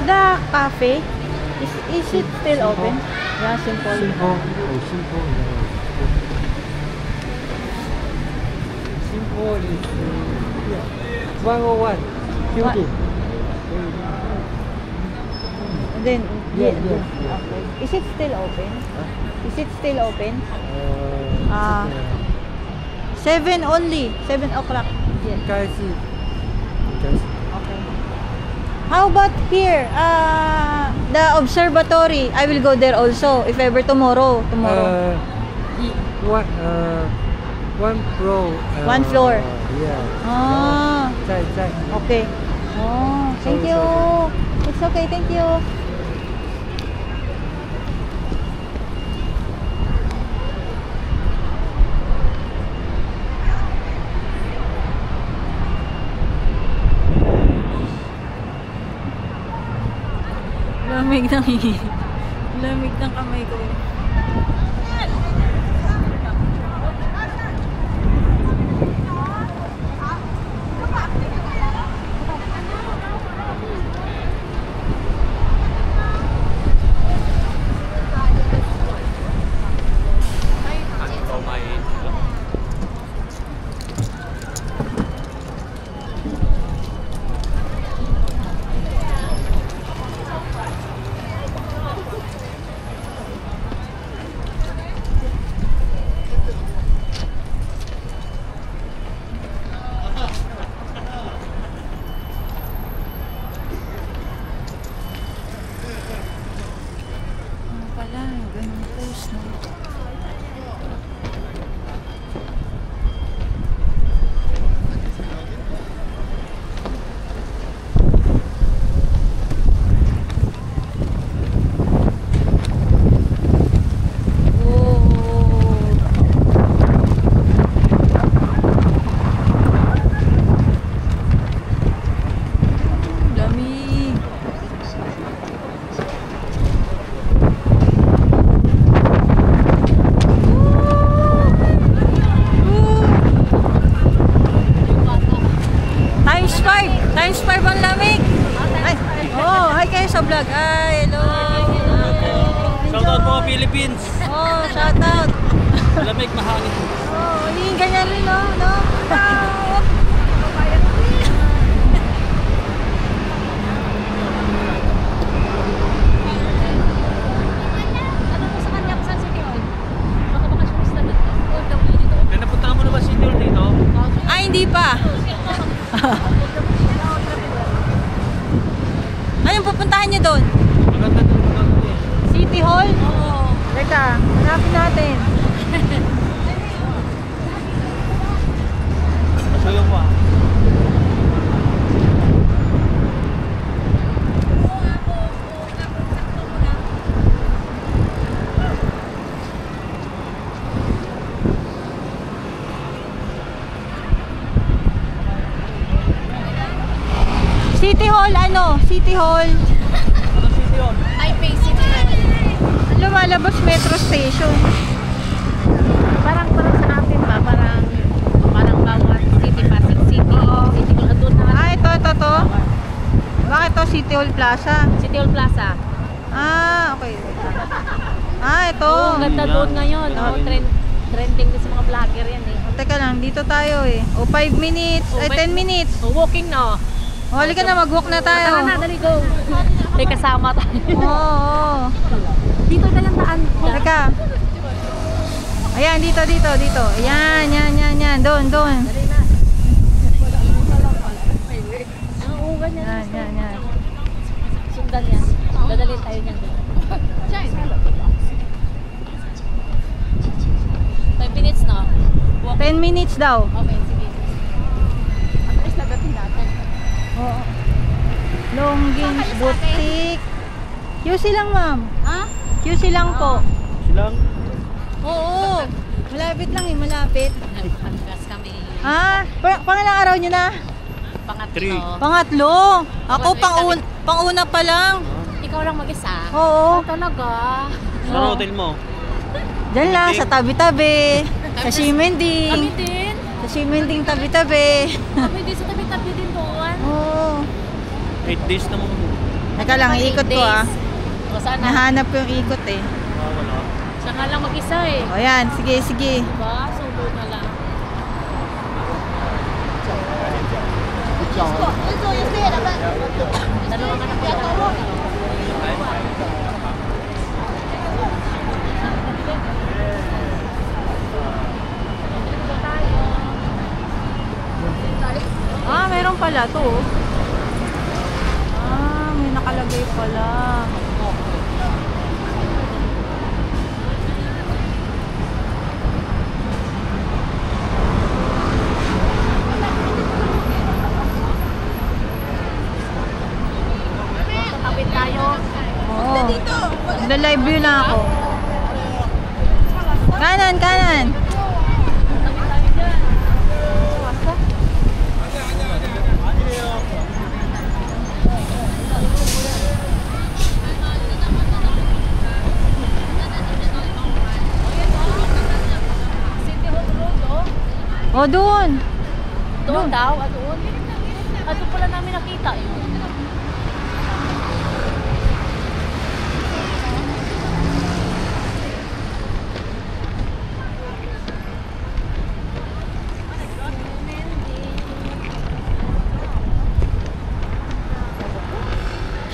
the cafe, is it still open? Yeah, simple. Simple. Oh, simple. Simple is 101. Beauty. And then, Yeah. okay. Is it still open? Is it still open? 7 only. 7 o'clock. Yes. Okay. How about here? The observatory. I will go there also if ever tomorrow. One floor. One floor. Yeah. Okay. Oh, thank you. It's okay, thank you. Lamig ng kamay ko. Times 5 ang lamig. Ay, oh, hi kayo sa vlog. Ay, hello. Shoutout po Philippines. Oh, shoutout. Lamig mahangin. Oh, hindi ganyan rin, no? No? Ano po sa kanya sa City Hall? Baka makasyurista dito. Kaya napunta mo na ba City Hall dito? Ay, hindi pa. Anong pupuntahan niyo doon? Maganda doon, maganda eh. City Hall? Oo. Teka, hanapin natin. Pasuyo mo ah. City Hall, ano? City Hall. Anong City Hall? Taipei City Hall. Lumalabas metro station. Parang sa atin ba? Parang bawat city, Pasig City. City Hall. Doon na. Ah, ito. Bakit to? City Hall Plaza. City Hall Plaza. Ah, okay. Ah, ito. Oo, ganda doon ngayon. Oh, trending din sa mga vlogger yan eh. Teka lang, dito tayo eh. O, 5 minutes. Ay, 10 minutes. Oh, walking na. O, halika na, mag-walk na tayo. Tara na, dali go. May kasama tayo. Oo. Dito na lang daan. Teka. Ayan, dito. Ayan. Doon. Oo, ganyan. Yan. Sundan yan. Dadalhin tayo niyan doon. 5 minutes na. 10 minutes daw. Okay, sige. At least nadating natin. Oo. Longgin's Boutique. QC lang, ma'am. Ha? QC lang po. Silang? Oo. Malapit lang eh, malapit. Nagpanggas kami. Ah, pangalang araw nyo na? Pangatlo. Pangatlo. Ako, pang-una pa lang. Ikaw lang mag-isa? Oo. Oh, talaga? Saan hotel mo? Diyan lang, sa tabi-tabi. Sa Kami Simending. din. Sa Simending tabi-tabi. Kami din sa tabi-tabi din doon. Oo. 8 days naman mo. Teka lang, iikot ko ah. O sana. Nahanap ko yung ikot eh. Wala. Siya nga lang mag-isa eh. O yan, sige, sige. Diba? Solo na lang. Dalawa ka na pala. Ah, meron pala to. Ah, may nakalagay pala. Kapit tayo. Oo. Nagla-live view na ako. Kanan, kanan. Kapit tayo dyan. City Hall Road, oh. O, doon. Doon daw, doon. Doon pala namin nakita yun.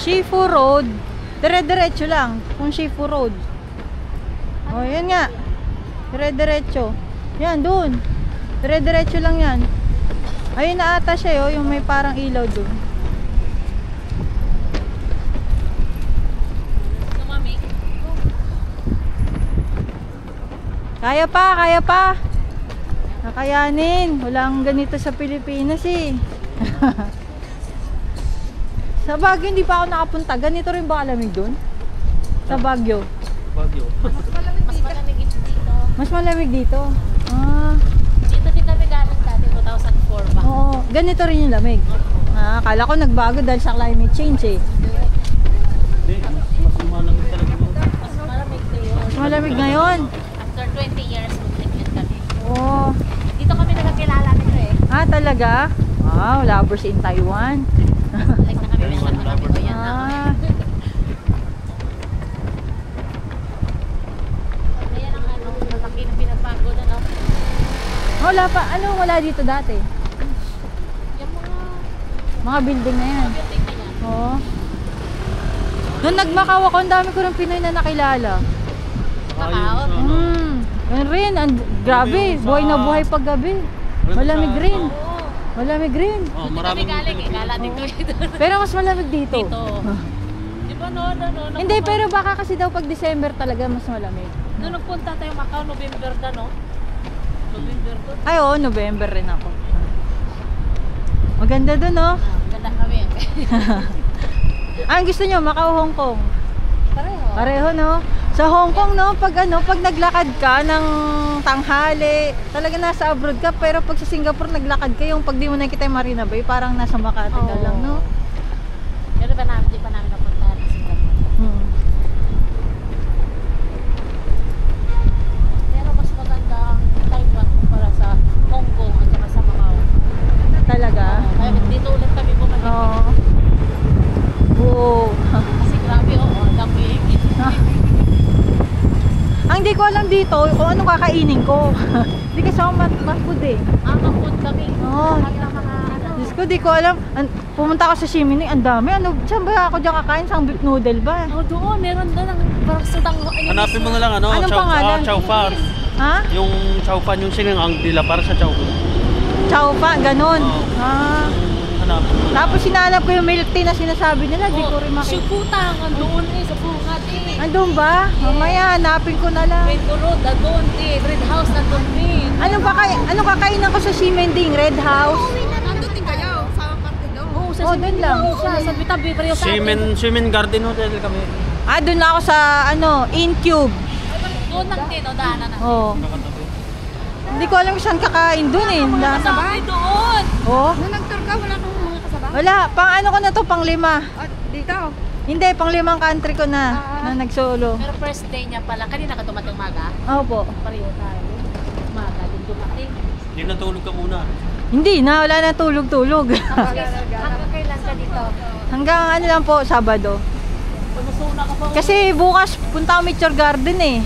Shifu Road. Dire-diretso lang. Kung Shifu Road. O, yan nga. Dire-diretso. Yan, doon. Dire-diretso lang yan. Ayun na ata siya, yung may parang ilaw doon. Sumami. Kaya pa, kaya pa. Kakayanin. Walang ganito sa Pilipinas eh. Sa Baguio hindi pa ako nakapunta. Ganito rin ba kalamig doon? Sa Baguio. Bagyo. Mas malamig dito. Mas malamig dito. Ah, Dito din kami galing dati, 2004 ba? oo. Ganito rin yung lamig. Ah, akala ko nagbago dahil sa climate change eh. Hindi, mas lumalamig talaga mo. Mas malamig ngayon. Mas malamig ngayon. After 20 years, mag-treatment kami. Oo. Dito kami nakakilala nito eh. Ah, talaga? Wow, lovers in Taiwan. Like na kami mga kami ko yan na. Ah, Ayan ang ano, malaki na pinagbago na no. wala pa. Ano wala dito dati? Yung Mga building na yan. building na yan. Oo. Nung nagmakaw ako, ang dami ko rin Pinoy na nakilala. Macau. Yun rin. Grabe, buhay na buhay pag gabi. Malamig rin. Oo. Malamig rin. Oh, Doon kami maraming galing eh. Gala din kami doon. Pero mas malamig dito. Dito. Di ba no? Hindi, pero baka kasi daw pag December talaga mas malamig. Noong nagpunta tayo Macau, November na no? November to. Ay, oo, November rin ako. Maganda dun, no? Ganda kami. Ah, ang gusto nyo, Macau, Hong Kong. Pareho. Pareho, no? Sa Hong Kong, no, pag naglakad ka ng tanghali, talaga nasa abroad ka, pero pag sa Singapore naglakad ka, yung pag di mo nakita yung Marina Bay, parang nasa Makati ka lang, no? Pero di pa namin napunta sa Singapore. Hmm. Pero mas maganda ang Taiwan para sa Hong Kong at saka sa Macau. Talaga? Kaya dito ulit kami bumalik. Oo. Oo. Kasi grabe, ang lamig. Ang di ko alam dito, kung anong kakainin ko. Hindi kasi ako food eh. Food kami. Oo. Lahat ng mga ano. Diyos ko, di ko alam. Pumunta ako sa Shimini, ang dami. Saan ba ako dyan kakain? Sa beef noodle ba? Oh, doon, meron doon ang parang sudang. Hanapin mo na lang ano, Anong pangalan? Chow Fan. Ha? Yung Chow Fan, yung sinigang dila para sa Chow Fan. Chow pa, ganun. Oo. Ah. Hanapin mo. Tapos sinanap ko yung milk tea na sinasabi nila, di ko rin makita. Siputang, doon eh, sa bungat eh. Andun ba? Mamaya, hanapin ko na lang. Red Road, doon eh. Red House, doon eh. Anong kakainan ko sa Shimending? Red House? Nandun din kayo, sa parte doon. Oo, sa Oh, doon lang. Sa tabi pareho sa atin. Swimming Garden Hotel kami. Ah, doon na ako sa, Incube. Doon lang din, daanan na. Oh. Nakatabi. Hindi ko alam kung saan kakain doon eh. Kasabay doon. Oh? Nung nag-tour ka, wala kang mga kasabay? Wala. Pang ano ko na to, pang 5. Dito. Hindi, pang 5 country ko na nagsolo. Pero first day niya pala, kanina ka dumating maga? Opo. Pareho tayo. Maga din dumating. Hindi natulog ka muna. Hindi na, wala na tulog-tulog. Hanggang kailan ka dito? Hanggang ano lang po, Sabado. Pumusuna ka po. Kasi bukas punta kami Nature Garden eh.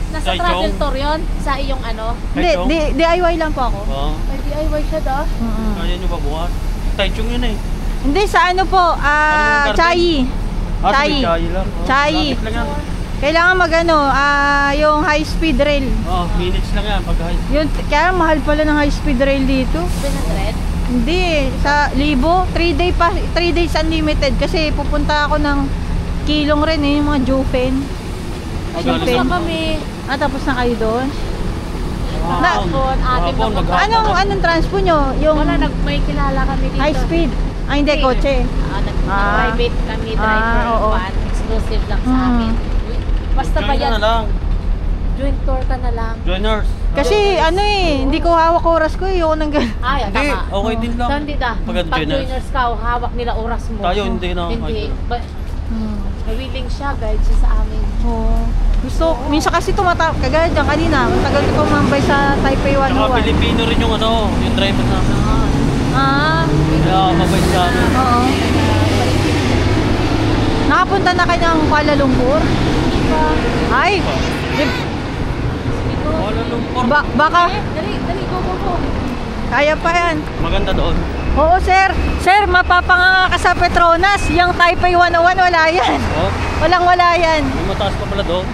Nasa Taichung? travel tour yun? Sa iyong ano? Hindi, Taichung? DIY lang po ako. Oo. May DIY siya daw. Mm-mm. Kaya nyo ba bukas? Taichung yun eh. Hindi, sa ano po, Anong garden? Chayi. Chayi Chayi. lang. Oh, Chayi. lapit lang yan. Kailangan magano, yung high speed rail. Oh, minutes lang yan pag high. Yun, kaya mahal pala ng high speed rail dito. 700? Hindi, sa Libo, 3 days unlimited kasi pupunta ako ng Kilong rin eh, yung mga Jufen. Oh, Tapos galing. na kami. Tapos na kayo doon? Hapon, atin Hapon, na maghapon. Anong transpo nyo? Yung Wala, may kilala kami dito. high speed? Ay, hindi, kotse. Private kami, driver, oo. van, exclusive lang sa Mm. amin. Basta Join ba ka yan? na lang. Joint tour ka na lang. Joiners. Kasi ano eh, hindi ko hawak oras ko eh, yung nang Ay, Hindi, tama. okay din lang. Hindi da. Pag Pag joiners. joiners ka, hawak nila oras mo. Tayo, hindi na. Hindi. But, Hmm. willing siya, guide siya sa amin. Oo. Gusto, minsan kasi kagaya dyan kanina, matagal ko tumambay sa Taipei Saka 101. Pilipino rin yung ano, yung driver namin. Ah, Kaya mabait sa amin. oo. Nakapunta na kayo ng Kuala Lumpur? Ay, Kuala Lumpur. baka Dali, go. kaya pa yan. Maganda doon. Oo, sir. Sir, mapapanganga ka sa Petronas. Yung Taipei 101, wala yan. Oh, Walang-wala yan. may mataas pa pala doon.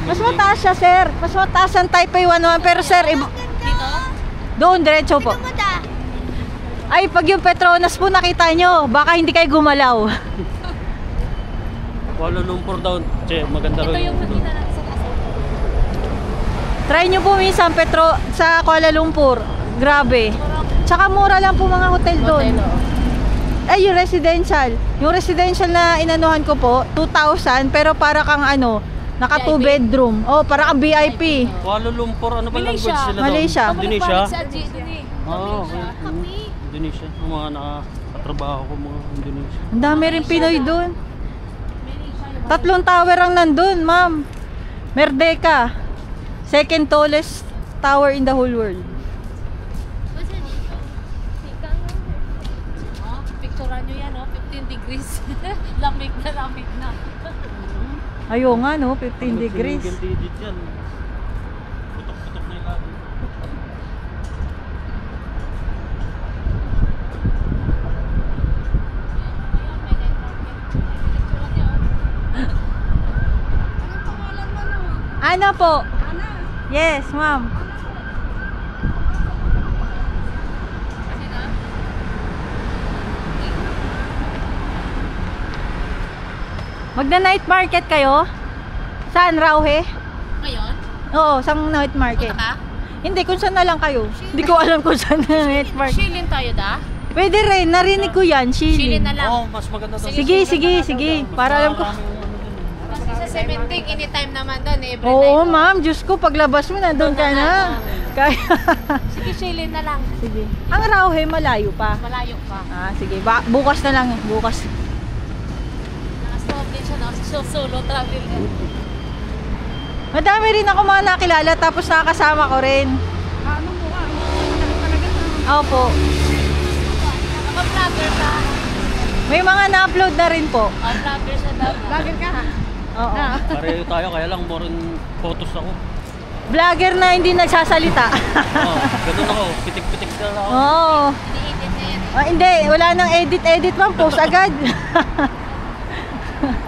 Mas mataas siya, sir. Mas mataas ang Taipei 101. Pero sir, Dito? doon, diretso po. Ay, pag yung Petronas po nakita nyo, baka hindi kayo gumalaw. Kuala Lumpur daw. Che, maganda Ito rin. yung nakita natin sa taas. Try nyo po minsan sa Kuala Lumpur. Grabe. Tsaka mura lang po mga hotel doon. Hotel, oo. Ay, yung residential. Yung residential na inanuhan ko po, 2,000. Pero para kang ano, naka 2 VIP? bedroom. Oh, para kang VIP. Kuala Lumpur, ano ba Malaysia. language sila Malaysia. doon? Indonesia? Sa Aji, dun eh. Oo, okay. Indonesia. Ang mga nakatrabaho ko mga Indonesia. Ang dami rin Pinoy doon. Malaysia yung 3 tower ang nandun, ma'am. Merdeka. Second tallest tower in the whole world. Oh, picturean nyo yan, oh. 15 degrees. lamig na. Ayaw nga, no? 15 degrees. Single digit yan. Putok-putok na yung labi. Ana po. Yes, ma'am. Magna-night market kayo? Saan, Rauhe? Ngayon? Oo, saan night market? Punta ka? Hindi, kung saan na lang kayo. Hindi ko alam kung saan na night market. Shilin tayo da? Pwede rin, narinig ko yan, Shilin Shilin. na lang. Oo, mas maganda doon. Sige. Para alam ko. Kasi sa cementing, anytime naman doon, every Oo, night. ma'am. Diyos ko, paglabas mo, nandun ka na. Kaya, Sige, shilin na lang. sige. Ang Rauhe, malayo pa. Malayo pa. Ah, sige. Bukas na lang. Bukas. Nakastop din siya, no? Solo travel. Madami rin ako mga nakilala tapos nakakasama ko rin. Ano mo ka? Talaga Opo. Naka-vlogger ka. May mga na-upload na rin po. Vlogger siya daw. Vlogger ka ha? Oo. Pareho tayo, kaya lang more in photos ako. Vlogger na hindi nagsasalita. Oo, ganun ako. Pitik-pitik na lang ako. Oo. Ini-edit na yan. Hindi, wala nang edit man. Post agad.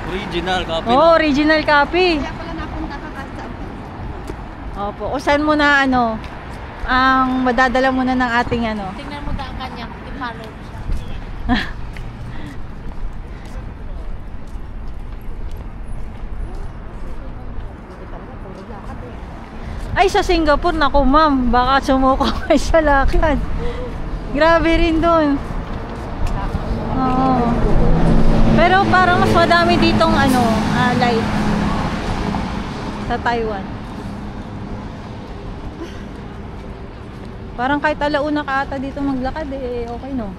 Original copy. Oo, original copy. Kaya pala napunta ka kasi. Opo. O saan mo na ano, ang madadala muna ng ating ano. Tingnan mo ang kanya. I-follow mo siya. Ay, sa Singapore, naku ma'am, baka sumuko kayo sa lakad. Grabe rin doon. Oo. Pero parang mas madami ditong ano, light sa Taiwan. Parang kahit alauna ka ata dito maglakad eh, okay no?